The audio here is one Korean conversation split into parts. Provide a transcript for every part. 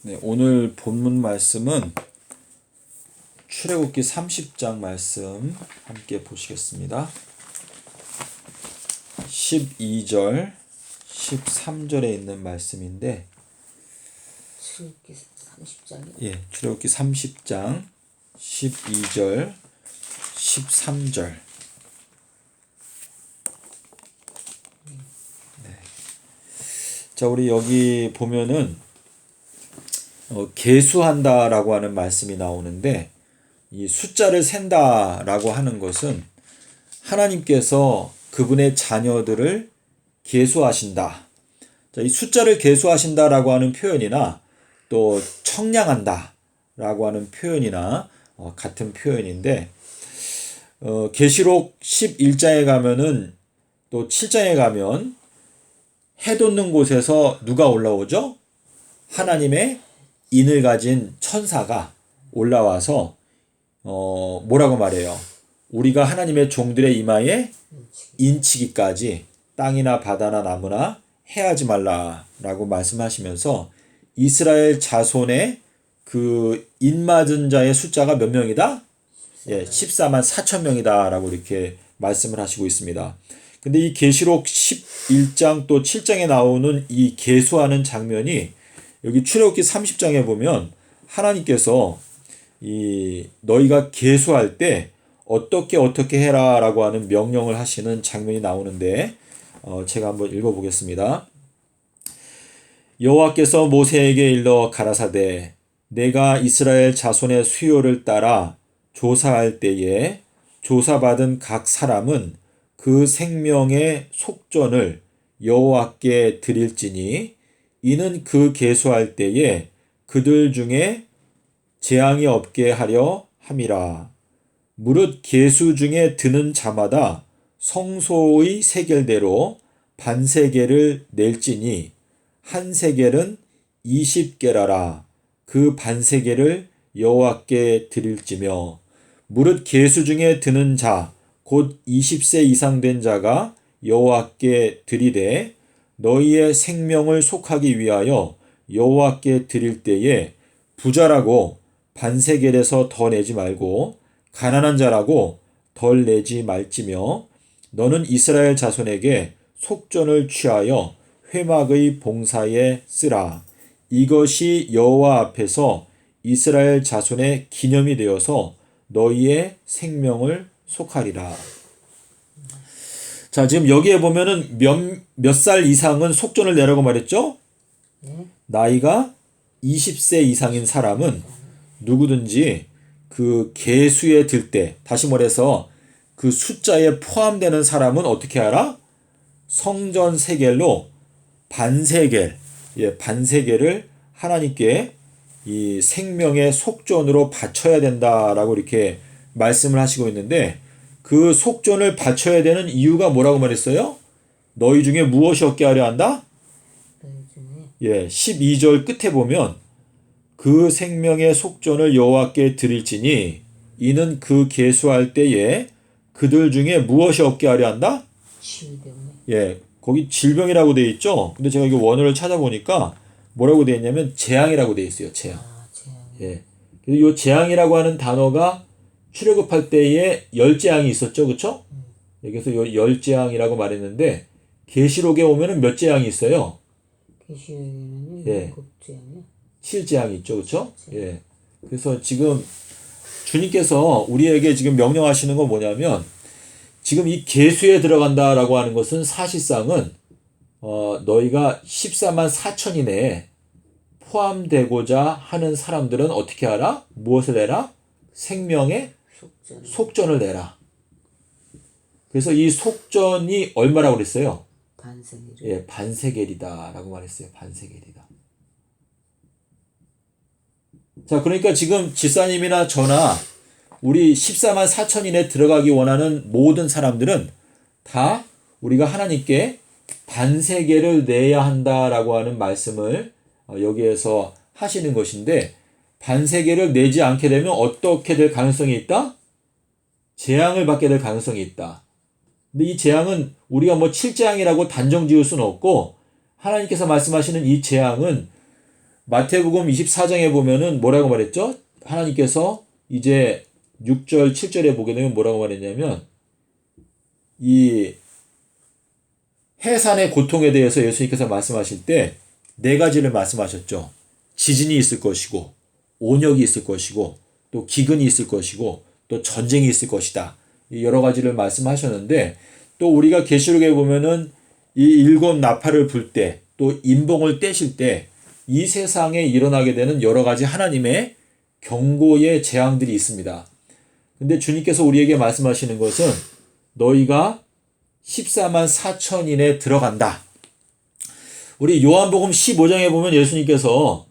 네, 오늘 본문 말씀은 출애굽기 30장 말씀 함께 보시겠습니다. 12절, 13절에 있는 말씀인데 출애굽기 30장이요? 예, 출애굽기 30장 12절, 13절. 네. 자, 우리 여기 보면은 계수한다라고 하는 말씀이 나오는데, 이 숫자를 센다라고 하는 것은 하나님께서 그분의 자녀들을 계수하신다. 자, 이 숫자를 계수하신다라고 하는 표현이나 또 청량한다라고 하는 표현이나 같은 표현인데, 계시록 11장에 가면은 또 7장에 가면 해 돋는 곳에서 누가 올라오죠? 하나님의 인을 가진 천사가 올라와서 뭐라고 말해요? 우리가 하나님의 종들의 이마에 인치기까지 땅이나 바다나 나무나 해하지 말라라고 말씀하시면서 이스라엘 자손의 그 인 맞은 자의 숫자가 몇 명이다? 예, 14만 4천 명이다라고 이렇게 말씀을 하시고 있습니다. 근데 이 계시록 11장 또 7장에 나오는 이 계수하는 장면이 여기 출애굽기 30장에 보면 하나님께서 이 너희가 계수할 때 어떻게 해라라고 하는 명령을 하시는 장면이 나오는데 제가 한번 읽어보겠습니다. 여호와께서 모세에게 일러 가라사대 내가 이스라엘 자손의 수요를 따라 조사할 때에 조사받은 각 사람은 그 생명의 속전을 여호와께 드릴지니 이는 그 계수할 때에 그들 중에 재앙이 없게 하려 함이라. 무릇 계수 중에 드는 자마다 성소의 세겔대로 반세겔을 낼지니 한 세겔은 20게라라. 그 반세겔을 여호와께 드릴지며 무릇 계수 중에 드는 자 곧 20세 이상 된 자가 여호와께 드리되 너희의 생명을 속하기 위하여 여호와께 드릴 때에 부자라고 반세겔에서 더 내지 말고 가난한 자라고 덜 내지 말지며 너는 이스라엘 자손에게 속전을 취하여 회막의 봉사에 쓰라. 이것이 여호와 앞에서 이스라엘 자손의 기념이 되어서 너희의 생명을 속하리라. 자, 지금 여기에 보면은 몇 살 이상은 속전을 내라고 말했죠? 나이가 20세 이상인 사람은 누구든지 그 계수에 들 때, 다시 말해서 그 숫자에 포함되는 사람은 어떻게 하라? 성전 세겔로 반세겔, 반세겔을 하나님께 이 생명의 속전으로 바쳐야 된다라고 이렇게 말씀을 하시고 있는데, 그 속전을 바쳐야 되는 이유가 뭐라고 말했어요? 너희 중에 무엇이 없게 하려 한다? 12절 끝에 보면 그 생명의 속전을 여호와께 드릴지니 이는 그 계수할 때에 그들 중에 무엇이 없게 하려 한다? 거기 질병이라고 되어 있죠. 근데 제가 이거 원어를 찾아보니까 뭐라고 되어 있냐면 재앙이라고 되어 있어요. 재앙. 그래서 이 재앙이라고 하는 단어가 출애굽할 때에 열재앙이 있었죠, 그렇죠? 여기서 열재앙이라고 말했는데 계시록에 오면은 몇 재앙이 있어요? 계시록에는 7재앙이요? 7재앙이 있죠, 그렇죠? 그래서 지금 주님께서 우리에게 지금 명령하시는 건 뭐냐면 지금 이 계수에 들어간다라고 하는 것은 사실상은 너희가 14만 4천이 내에 포함되고자 하는 사람들은 어떻게 하라? 무엇을 내라? 생명의 속전을 내라. 그래서 이 속전이 얼마라고 그랬어요? 반세겔. 반세겔이다라고 말했어요. 반세겔이다. 자, 그러니까 지금 지사님이나 저나 우리 14만 4천인에 들어가기 원하는 모든 사람들은 다 우리가 하나님께 반세겔을 내야 한다라고 하는 말씀을 여기에서 하시는 것인데, 반세겔을 내지 않게 되면 어떻게 될 가능성이 있다? 재앙을 받게 될 가능성이 있다. 근데 이 재앙은 우리가 뭐 7재앙이라고 단정 지을 수는 없고, 하나님께서 말씀하시는 이 재앙은 마태복음 24장에 보면은 뭐라고 말했죠? 하나님께서 이제 6절, 7절에 보게 되면 뭐라고 말했냐면 이 해산의 고통에 대해서 예수님께서 말씀하실 때 네 가지를 말씀하셨죠. 지진이 있을 것이고 온역이 있을 것이고 또 기근이 있을 것이고 또 전쟁이 있을 것이다. 여러 가지를 말씀하셨는데 또 우리가 계시록에 보면은 이 일곱 나팔을 불 때 또 인봉을 떼실 때 이 세상에 일어나게 되는 여러 가지 하나님의 경고의 재앙들이 있습니다. 근데 주님께서 우리에게 말씀하시는 것은 너희가 14만 4천인에 들어간다. 우리 요한복음 15장에 보면 예수님께서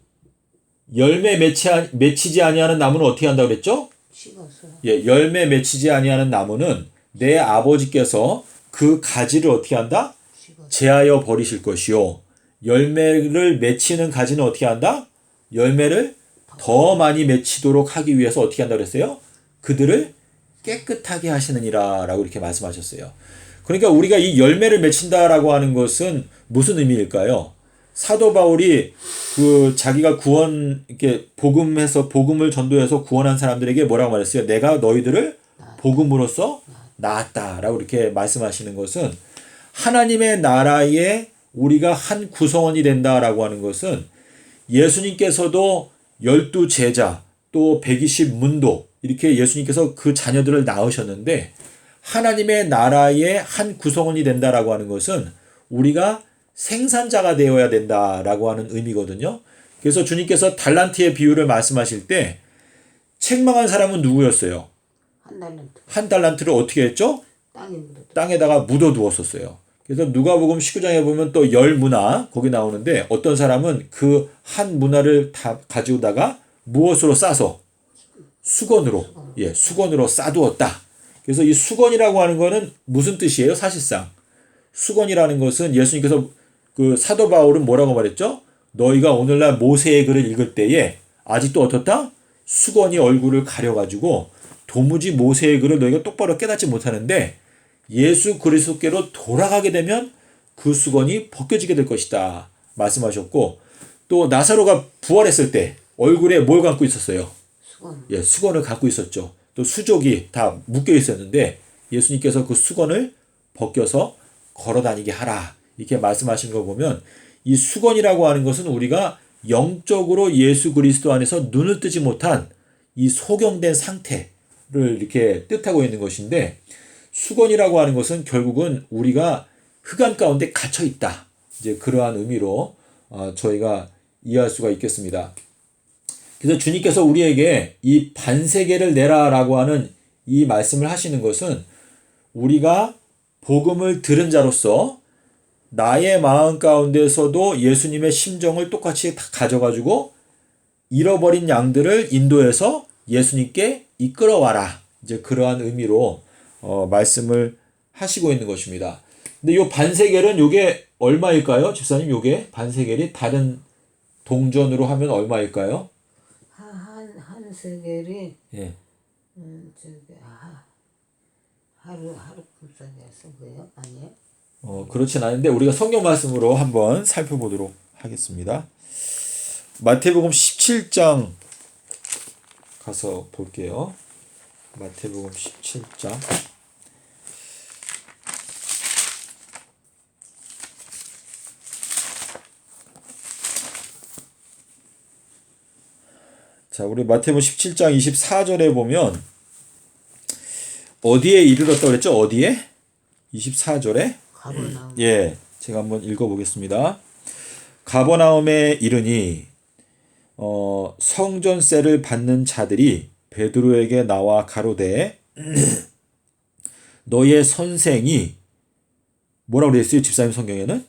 열매 맺히지 아니하는 나무는 어떻게 한다고 그랬죠? 식어서요. 예, 열매 맺히지 아니하는 나무는 내 아버지께서 그 가지를 어떻게 한다? 식어서. 제하여 버리실 것이요. 열매를 맺히는 가지는 어떻게 한다? 열매를 더 많이 맺히도록 하기 위해서 어떻게 한다고 그랬어요? 그들을 깨끗하게 하시느니라 라고 이렇게 말씀하셨어요. 그러니까 우리가 이 열매를 맺힌다라고 하는 것은 무슨 의미일까요? 사도 바울이 그 자기가 이렇게 복음을 전도해서 구원한 사람들에게 뭐라고 말했어요? 내가 너희들을 복음으로써 낳았다라고 이렇게 말씀하시는 것은 하나님의 나라에 우리가 한 구성원이 된다라고 하는 것은 예수님께서도 12제자 또 120문도 이렇게 예수님께서 그 자녀들을 낳으셨는데 하나님의 나라의 한 구성원이 된다라고 하는 것은 우리가 생산자가 되어야 된다라고 하는 의미거든요. 그래서 주님께서 달란트의 비유를 말씀하실 때 책망한 사람은 누구였어요? 한 달란트. 한 달란트를 어떻게 했죠? 땅에 묻어. 땅에다가 묻어두었었어요. 그래서 누가복음 19장에 보면 또 열 문화 거기 나오는데 어떤 사람은 그 한 문화를 다 가지고다가 무엇으로 싸서 수건으로 수건으로 싸두었다. 그래서 이 수건이라고 하는 거는 무슨 뜻이에요? 사실상 수건이라는 것은 예수님께서 그 사도 바울은 뭐라고 말했죠? 너희가 오늘날 모세의 글을 읽을 때에 아직도 어떻다? 수건이 얼굴을 가려가지고 도무지 모세의 글을 너희가 똑바로 깨닫지 못하는데 예수 그리스도께로 돌아가게 되면 그 수건이 벗겨지게 될 것이다 말씀하셨고 또 나사로가 부활했을 때 얼굴에 뭘 감고 있었어요? 수건. 예, 수건을 갖고 있었죠. 또 수족이 다 묶여 있었는데 예수님께서 그 수건을 벗겨서 걸어다니게 하라 이렇게 말씀하신 거 보면 이 수건이라고 하는 것은 우리가 영적으로 예수 그리스도 안에서 눈을 뜨지 못한 이 소경된 상태를 이렇게 뜻하고 있는 것인데 수건이라고 하는 것은 결국은 우리가 흑암 가운데 갇혀 있다. 이제 그러한 의미로 저희가 이해할 수가 있겠습니다. 그래서 주님께서 우리에게 이 반세계를 내라라고 하는 이 말씀을 하시는 것은 우리가 복음을 들은 자로서 나의 마음 가운데서도 예수님의 심정을 똑같이 다 가져가지고 잃어버린 양들을 인도해서 예수님께 이끌어와라. 이제 그러한 의미로 말씀을 하시고 있는 것입니다. 근데 요 반세겔은 요게 얼마일까요? 집사님 요게 반세겔이 다른 동전으로 하면 얼마일까요? 한 세겔이 예. 하루 품삯에 쓴 거예요? 아니에요? 그렇진 않은데 우리가 성경 말씀으로 한번 살펴보도록 하겠습니다. 마태복음 17장 가서 볼게요. 마태복음 17장. 자, 우리 마태복음 17장 24절에 보면 어디에 이르렀다고 그랬죠? 어디에? 24절에? 가버나움. 예, 제가 한번 읽어보겠습니다. 가버나움에 이르니 성전세를 받는 자들이 베드로에게 나와 가로되 너의 선생이 뭐라고 되어 있어요? 집사님 성경에는?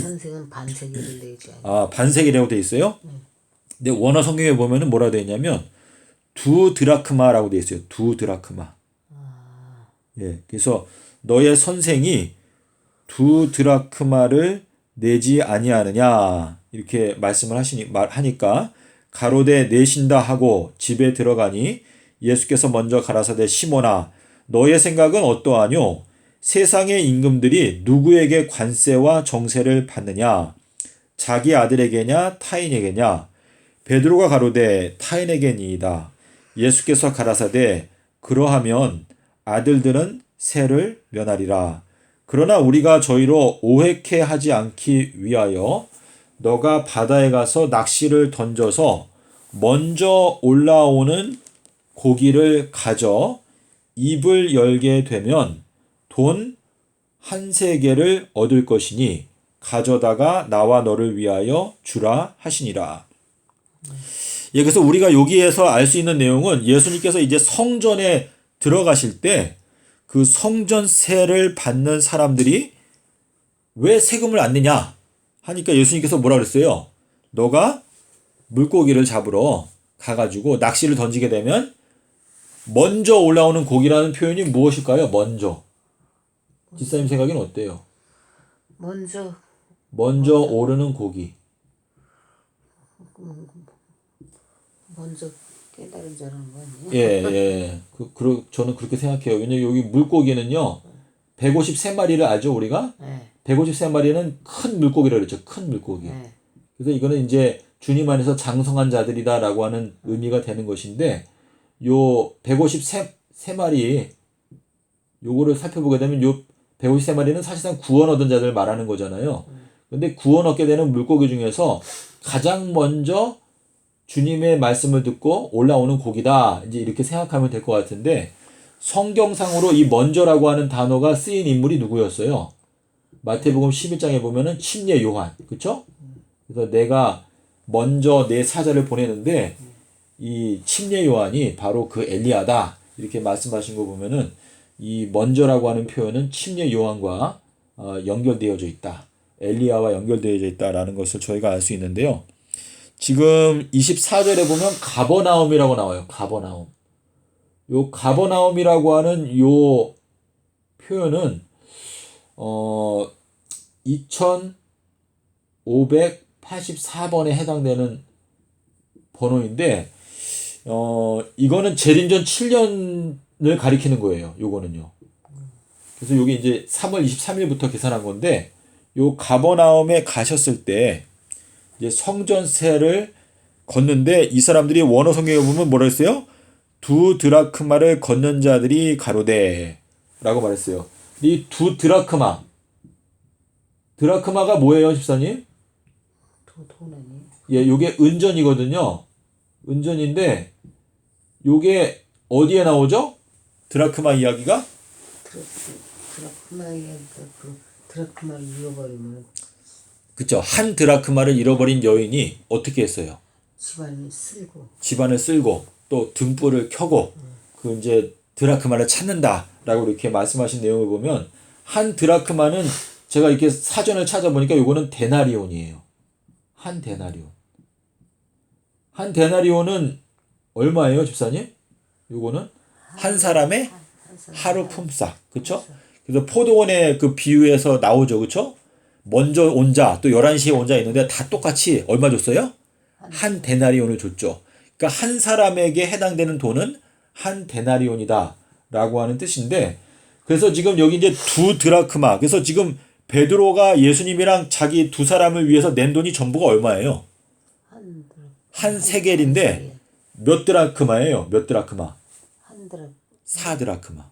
선생은 반세겔을 내지 않아요. 반세겔이라고 되어 있어요? 근데 원어 성경에 보면은 뭐라고 되어 있냐면 두 드라크마라고 되어 있어요. 두 드라크마. 예, 그래서 너의 선생이 두 드라크마를 내지 아니하느냐 이렇게 말씀을 하니까 가로되 내신다 하고 집에 들어가니 예수께서 먼저 가라사대 시몬아 너의 생각은 어떠하뇨? 세상의 임금들이 누구에게 관세와 정세를 받느냐? 자기 아들에게냐 타인에게냐? 베드로가 가로되 타인에게니이다. 예수께서 가라사대 그러하면 아들들은 세를 면하리라. 그러나 우리가 저희로 오해케 하지 않기 위하여 너가 바다에 가서 낚시를 던져서 먼저 올라오는 고기를 가져 입을 열게 되면 돈 한 세겔을 얻을 것이니 가져다가 나와 너를 위하여 주라 하시니라. 예, 그래서 우리가 여기에서 알 수 있는 내용은 예수님께서 이제 성전에 들어가실 때 그 성전세를 받는 사람들이 왜 세금을 안 내냐 하니까 예수님께서 뭐라 그랬어요? 너가 물고기를 잡으러 가가지고 낚시를 던지게 되면 먼저 올라오는 고기라는 표현이 무엇일까요? 먼저. 집사님 생각에는 어때요? 먼저 오르는 고기. 먼저 깨달은 자라는 거 아니에요? 예. 저는 그렇게 생각해요. 왜냐면 여기 물고기는요, 153마리를 알죠, 우리가? 네. 153마리는 큰 물고기를 그랬죠. 큰 물고기. 네. 그래서 이거는 이제 주님 안에서 장성한 자들이다라고 하는 의미가 되는 것인데, 요 153마리, 요거를 살펴보게 되면 요 153마리는 사실상 구원 얻은 자들 말하는 거잖아요. 근데 구원 얻게 되는 물고기 중에서 가장 먼저 주님의 말씀을 듣고 올라오는 고기다. 이제 이렇게 생각하면 될 것 같은데, 성경상으로 이 먼저라고 하는 단어가 쓰인 인물이 누구였어요? 마태복음 11장에 보면은 침례 요한. 그쵸? 그래서 내가 먼저 내 사자를 보내는데, 이 침례 요한이 바로 그 엘리야다. 이렇게 말씀하신 거 보면은, 이 먼저라고 하는 표현은 침례 요한과 연결되어져 있다. 엘리야와 연결되어져 있다라는 것을 저희가 알 수 있는데요. 지금 24절에 보면 가버나움이라고 나와요. 가버나움. 요 가버나움이라고 하는 요 표현은 2584번에 해당되는 번호인데 이거는 재림전 7년을 가리키는 거예요. 요거는요. 그래서 요게 이제 3월 23일부터 계산한 건데 요 가버나움에 가셨을 때 이제 성전세를 걷는데 이 사람들이 원어 성경에 보면 뭐라 했어요? 2 드라크마를 걷는 자들이 가로되 라고 말했어요. 이 2 드라크마 드라크마가 뭐예요, 집사님? 돈 아니에요? 예, 요게 은전이거든요. 은전인데 요게 어디에 나오죠? 드라크마 이야기가? 드라크마를 잃어버리면 그쵸. 한 드라크마를 잃어버린 여인이 어떻게 했어요? 집안을 쓸고 또 등불을 켜고 그 이제 드라크마를 찾는다라고 이렇게 말씀하신 내용을 보면 한 드라크마는 제가 이렇게 사전을 찾아보니까 요거는 데나리온이에요. 한 데나리온. 한 데나리온은 얼마예요, 집사님? 요거는 한 사람의 하루 품삯. 그쵸? 그래서 포도원의 그 비유에서 나오죠. 그쵸? 먼저 온 자, 또 11시에 온 자 있는데 다 똑같이 얼마 줬어요? 한 데나리온을 줬죠. 그러니까 한 사람에게 해당되는 돈은 한 데나리온이다 라고 하는 뜻인데, 그래서 지금 여기 이제 2 드라크마, 그래서 지금 베드로가 예수님이랑 자기 두 사람을 위해서 낸 돈이 전부가 얼마예요? 한 세겔인데 몇 드라크마예요? 몇 드라크마? 4 드라크마.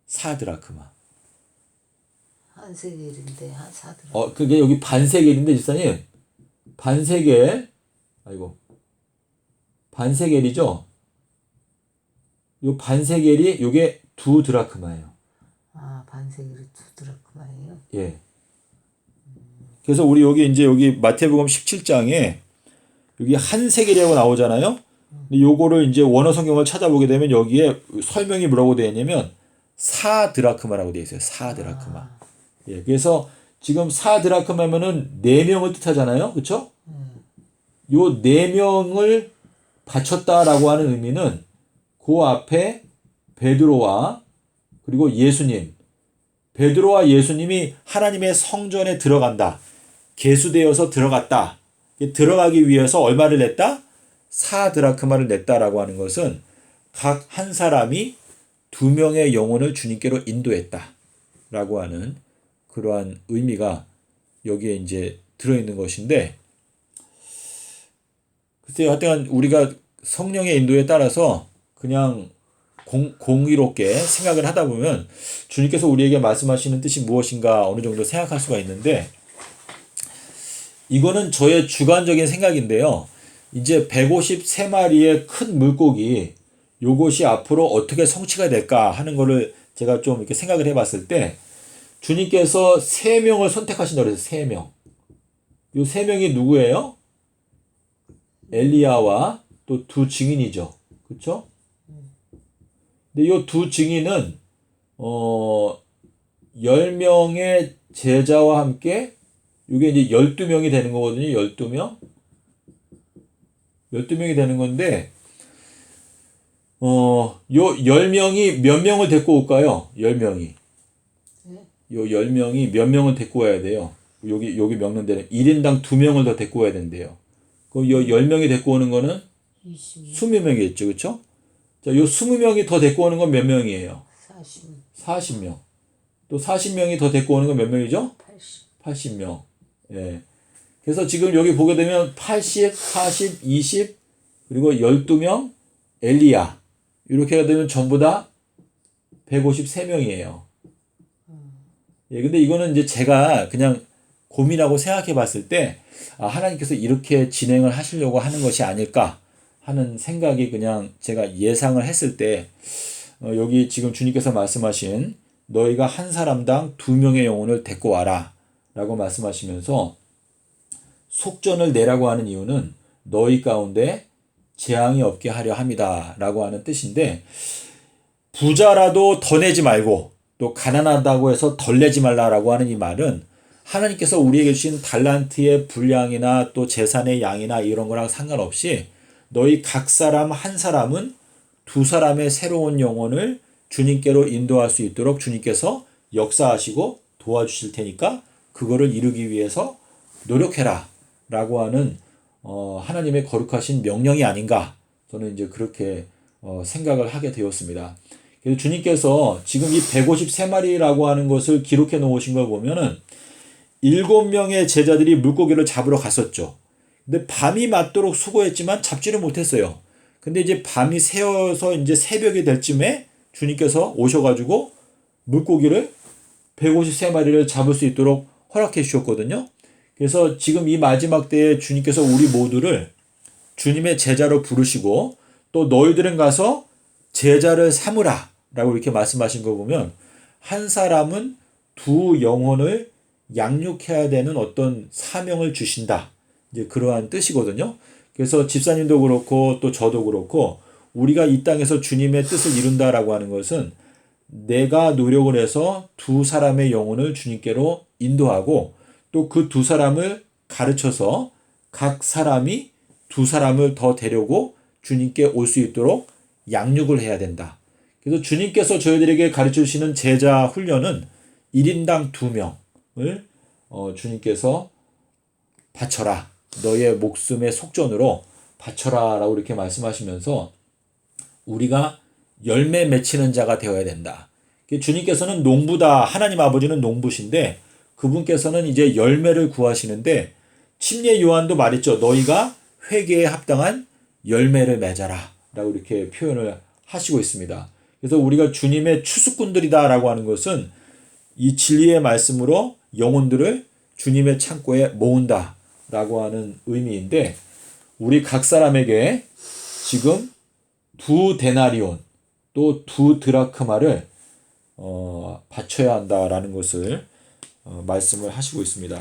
4 드라크마. 한 세겔인데 한 4드라크마. 그게 여기 반세겔인데 집사님, 반세겔, 아이고, 반세겔이죠. 요 반세겔이 요게 2 드라크마예요. 아, 반세겔이 2 드라크마예요? 예. 그래서 우리 여기 마태복음 17장에 여기 한 세겔이라고 나오잖아요. 근데 요거를 이제 원어 성경을 찾아보게 되면 여기에 설명이 뭐라고 되어 있냐면 4 드라크마라고 되어 있어요. 4 드라크마. 예. 그래서 지금 4 드라크마면은 4명을 뜻하잖아요. 그렇죠? 요 4명을 바쳤다라고 하는 의미는 그 앞에 베드로와 그리고 예수님, 베드로와 예수님이 하나님의 성전에 들어간다. 계수되어서 들어갔다. 들어가기 위해서 얼마를 냈다? 4 드라크마를 냈다라고 하는 것은 각 한 사람이 2명의 영혼을 주님께로 인도했다. 라고 하는 그러한 의미가 여기에 이제 들어있는 것인데, 글쎄요, 하여튼 우리가 성령의 인도에 따라서 그냥 공의롭게 생각을 하다 보면 주님께서 우리에게 말씀하시는 뜻이 무엇인가 어느 정도 생각할 수가 있는데, 이거는 저의 주관적인 생각인데요. 이제 153마리의 큰 물고기, 요것이 앞으로 어떻게 성취가 될까 하는 거를 제가 좀 이렇게 생각을 해봤을 때, 주님께서 3명을 선택하신다고 그랬어요. 3명. 요 3명이 누구예요? 엘리야와 또 2 증인이죠. 그쵸? 근데 요 2 증인은 10명의 제자와 함께 이게 이제 12명이 되는 거거든요. 12명. 12명이 되는 건데 요 10명이 몇 명을 데리고 올까요? 10명이. 요 10명이 몇 명을 데리고 와야 돼요? 여기 명는 데는 1인당 2명을 더 데리고 와야 된대요. 그럼 요 10명이 데리고 오는 거는 20명이겠죠. 그쵸? 자, 요 20명이 더 데리고 오는 건 몇 명이에요? 40명. 또 40명이 더 데리고 오는 건 몇 명이죠? 80명. 예. 그래서 지금 여기 보게 되면 80, 40, 20, 그리고 12명, 엘리야. 이렇게 되면 전부 다 153명이에요. 예, 근데 이거는 이제 제가 그냥 고민하고 생각해 봤을 때, 하나님께서 이렇게 진행을 하시려고 하는 것이 아닐까 하는 생각이 그냥 제가 예상을 했을 때, 여기 지금 주님께서 말씀하신 너희가 한 사람당 2명의 영혼을 데리고 와라 라고 말씀하시면서 속전을 내라고 하는 이유는 너희 가운데 재앙이 없게 하려 함이다 라고 하는 뜻인데, 부자라도 더 내지 말고 또 가난하다고 해서 덜 내지 말라라고 하는 이 말은 하나님께서 우리에게 주신 달란트의 분량이나 또 재산의 양이나 이런 거랑 상관없이 너희 각 사람 한 사람은 2 사람의 새로운 영혼을 주님께로 인도할 수 있도록 주님께서 역사하시고 도와주실 테니까 그거를 이루기 위해서 노력해라 라고 하는 하나님의 거룩하신 명령이 아닌가, 저는 이제 그렇게 생각을 하게 되었습니다. 그래서 주님께서 지금 이 153마리라고 하는 것을 기록해 놓으신 걸 보면은 7명의 제자들이 물고기를 잡으러 갔었죠. 근데 밤이 맞도록 수고했지만 잡지를 못했어요. 근데 이제 밤이 새어서 이제 새벽이 될 쯤에 주님께서 오셔가지고 물고기를 153마리를 잡을 수 있도록 허락해 주셨거든요. 그래서 지금 이 마지막 때에 주님께서 우리 모두를 주님의 제자로 부르시고 또 너희들은 가서 제자를 삼으라 라고 이렇게 말씀하신 거 보면 한 사람은 2 영혼을 양육해야 되는 어떤 사명을 주신다, 이제 그러한 뜻이거든요. 그래서 집사님도 그렇고 또 저도 그렇고 우리가 이 땅에서 주님의 뜻을 이룬다라고 하는 것은 내가 노력을 해서 2 사람의 영혼을 주님께로 인도하고 또 그 2 사람을 가르쳐서 각 사람이 2 사람을 더 데려고 주님께 올 수 있도록 양육을 해야 된다. 그래서 주님께서 저희들에게 가르쳐 주시는 제자 훈련은 1인당 2명을 주님께서 바쳐라, 너의 목숨의 속전으로 바쳐라 라고 이렇게 말씀하시면서 우리가 열매 맺히는 자가 되어야 된다. 주님께서는 농부다, 하나님 아버지는 농부신데 그분께서는 이제 열매를 구하시는데, 침례 요한도 말했죠. 너희가 회개에 합당한 열매를 맺어라 라고 이렇게 표현을 하시고 있습니다. 그래서 우리가 주님의 추수꾼들이다 라고 하는 것은 이 진리의 말씀으로 영혼들을 주님의 창고에 모은다 라고 하는 의미인데, 우리 각 사람에게 지금 2 데나리온 또 2 드라크마를 바쳐야 한다라는 것을 말씀을 하시고 있습니다.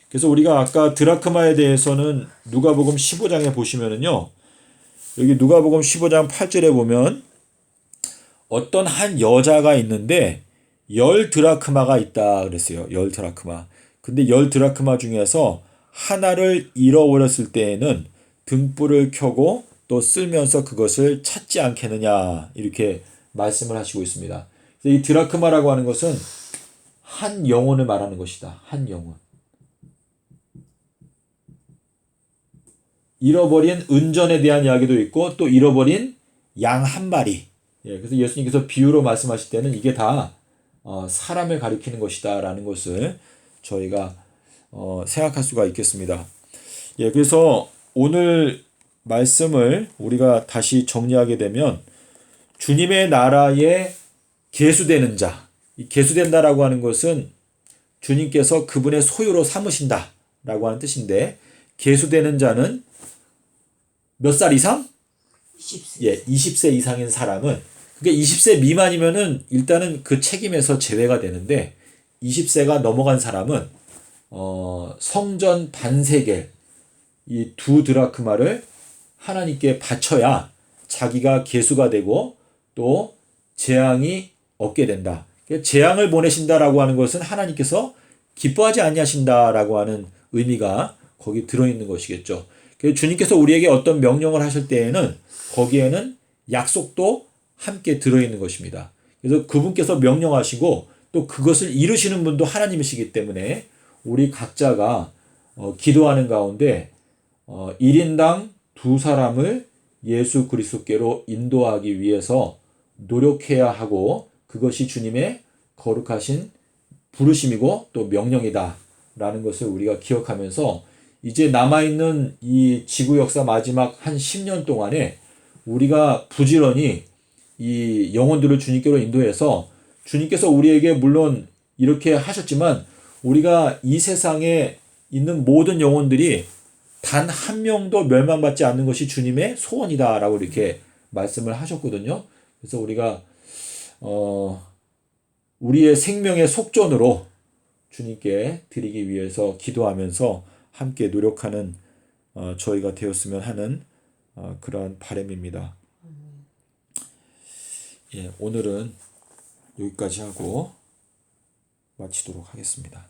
그래서 우리가 아까 드라크마에 대해서는 누가복음 15장에 보시면은요, 여기 누가복음 15장 8절에 보면 어떤 한 여자가 있는데 10 드라크마가 있다 그랬어요. 10 드라크마. 근데 10 드라크마 중에서 하나를 잃어버렸을 때에는 등불을 켜고 또 쓸면서 그것을 찾지 않겠느냐, 이렇게 말씀을 하시고 있습니다. 이 드라크마라고 하는 것은 한 영혼을 말하는 것이다. 한 영혼. 잃어버린 은전에 대한 이야기도 있고 또 잃어버린 양 1마리. 예, 그래서 예수님께서 비유로 말씀하실 때는 이게 다 사람을 가리키는 것이다 라는 것을 저희가 생각할 수가 있겠습니다. 예, 그래서 오늘 말씀을 우리가 다시 정리하게 되면 주님의 나라에 계수되는 자, 이 계수된다라고 하는 것은 주님께서 그분의 소유로 삼으신다라고 하는 뜻인데, 계수되는 자는 몇 살 이상? 20세. 예, 20세 이상인 사람은, 그게 20세 미만이면은 일단은 그 책임에서 제외가 되는데, 20세가 넘어간 사람은 성전 반세겔, 이 2드라크마를 하나님께 바쳐야 자기가 계수가 되고 또 재앙이 없게 된다. 재앙을 보내신다라고 하는 것은 하나님께서 기뻐하지 아니하신다라고 하는 의미가 거기 들어있는 것이겠죠. 그래서 주님께서 우리에게 어떤 명령을 하실 때에는 거기에는 약속도 함께 들어있는 것입니다. 그래서 그분께서 명령하시고 또 그것을 이루시는 분도 하나님이시기 때문에 우리 각자가 기도하는 가운데 1인당 2사람을 예수 그리스도께로 인도하기 위해서 노력해야 하고, 그것이 주님의 거룩하신 부르심이고 또 명령이다라는 것을 우리가 기억하면서 이제 남아있는 이 지구 역사 마지막 한 10년 동안에 우리가 부지런히 이 영혼들을 주님께로 인도해서, 주님께서 우리에게 물론 이렇게 하셨지만 우리가 이 세상에 있는 모든 영혼들이 단 한 명도 멸망받지 않는 것이 주님의 소원이다라고 이렇게 말씀을 하셨거든요. 그래서 우리가 우리의 생명의 속전으로 주님께 드리기 위해서 기도하면서 함께 노력하는 저희가 되었으면 하는 그러한 바람입니다. 예, 오늘은 여기까지 하고 마치도록 하겠습니다.